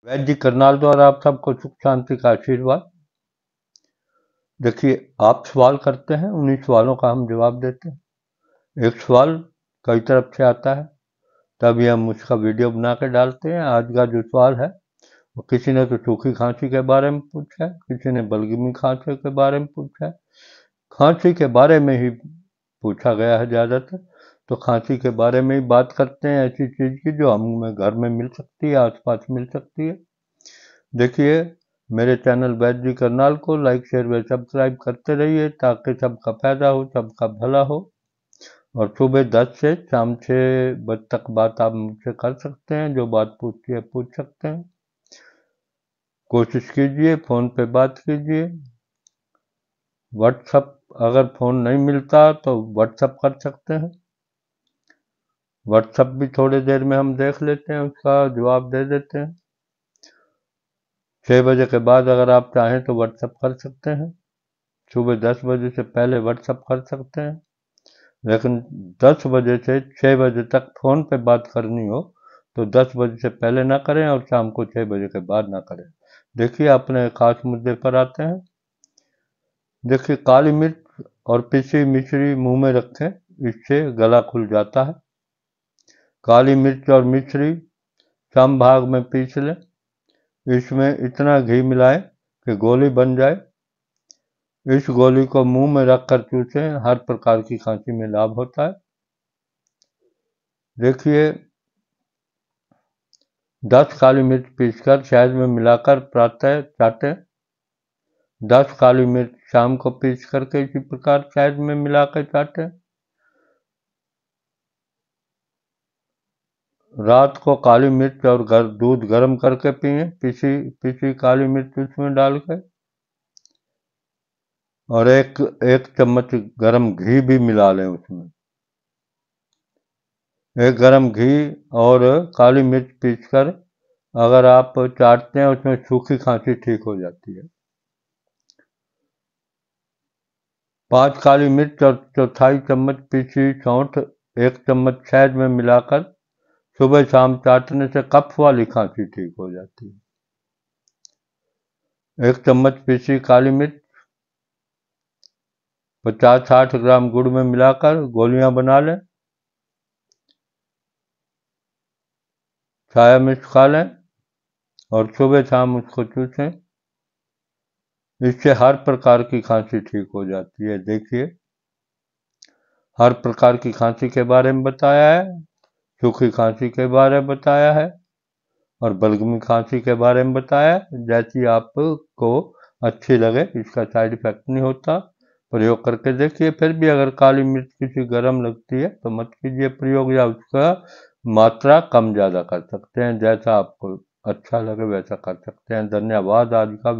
वैद्य जी करनाल द्वारा आप सबको सुख शांति का आशीर्वाद। देखिए, आप सवाल करते हैं, उन्हीं सवालों का हम जवाब देते हैं। एक सवाल कई तरफ से आता है, तभी हम उसका वीडियो बना के डालते हैं। आज का जो सवाल है, वो किसी ने तो सूखी खांसी के बारे में पूछा है, किसी ने बलगमी खांसी के बारे में पूछा है। खांसी के बारे में ही पूछा गया है ज़्यादातर, तो खांसी के बारे में ही बात करते हैं, ऐसी चीज़ की जो हमें घर में मिल सकती है, आसपास मिल सकती है। देखिए, मेरे चैनल वैद्य जी करनाल को लाइक शेयर व सब्सक्राइब करते रहिए, ताकि सबका फायदा हो, सबका भला हो। और सुबह 10 से शाम 6 बजे तक बात आप मुझसे कर सकते हैं, जो बात पूछती है पूछ सकते हैं। कोशिश कीजिए, फ़ोन पे बात कीजिए। व्हाट्सअप अगर फ़ोन नहीं मिलता तो व्हाट्सअप कर सकते हैं। व्हाट्सअप भी थोड़ी देर में हम देख लेते हैं, उसका जवाब दे देते हैं। 6 बजे के बाद अगर आप चाहें तो व्हाट्सअप कर सकते हैं। सुबह 10 बजे से पहले व्हाट्सअप कर सकते हैं, लेकिन 10 बजे से 6 बजे तक फ़ोन पे बात करनी हो तो 10 बजे से पहले ना करें और शाम को 6 बजे के बाद ना करें। देखिए, अपने खास मुद्दे पर आते हैं। देखिए, काली मिर्च और पिसी मिश्री मुंह में रखें, इससे गला खुल जाता है। काली मिर्च और मिश्री सम भाग में पीस लें, इसमें इतना घी मिलाएं कि गोली बन जाए। इस गोली को मुंह में रखकर चूसें, हर प्रकार की खांसी में लाभ होता है। देखिए, 10 काली मिर्च पीसकर शहद में मिलाकर प्रातः चाटें। 10 काली मिर्च शाम को पीस करके इसी प्रकार शहद में मिलाकर चाटें। रात को काली मिर्च और दूध गर्म करके पिएं, पिसी काली मिर्च उसमें डाल के, और एक चम्मच गरम घी भी मिला लें उसमें। एक गरम घी और काली मिर्च पीसकर अगर आप चाटते हैं, उसमें सूखी खांसी ठीक हो जाती है। 5 काली मिर्च और चौथाई चम्मच पीसी सौंठ 1 चम्मच शहद में मिलाकर सुबह शाम चाटने से कफ वाली खांसी ठीक हो जाती है। 1 चम्मच पीसी काली मिर्च 50-60 ग्राम गुड़ में मिलाकर गोलियां बना लें, छाया मिर्च खा लें और सुबह शाम उसको चूसें। इससे हर प्रकार की खांसी ठीक हो जाती है। देखिए, हर प्रकार की खांसी के बारे में बताया है, सूखी खांसी के बारे में बताया है और बलगमी खांसी के बारे में बताया। जैसी आपको अच्छी लगे, इसका साइड इफेक्ट नहीं होता, प्रयोग करके देखिए। फिर भी अगर काली मिर्च किसी गर्म लगती है तो मत कीजिए प्रयोग, या उसका मात्रा कम ज़्यादा कर सकते हैं। जैसा आपको अच्छा लगे वैसा कर सकते हैं। धन्यवाद। आज का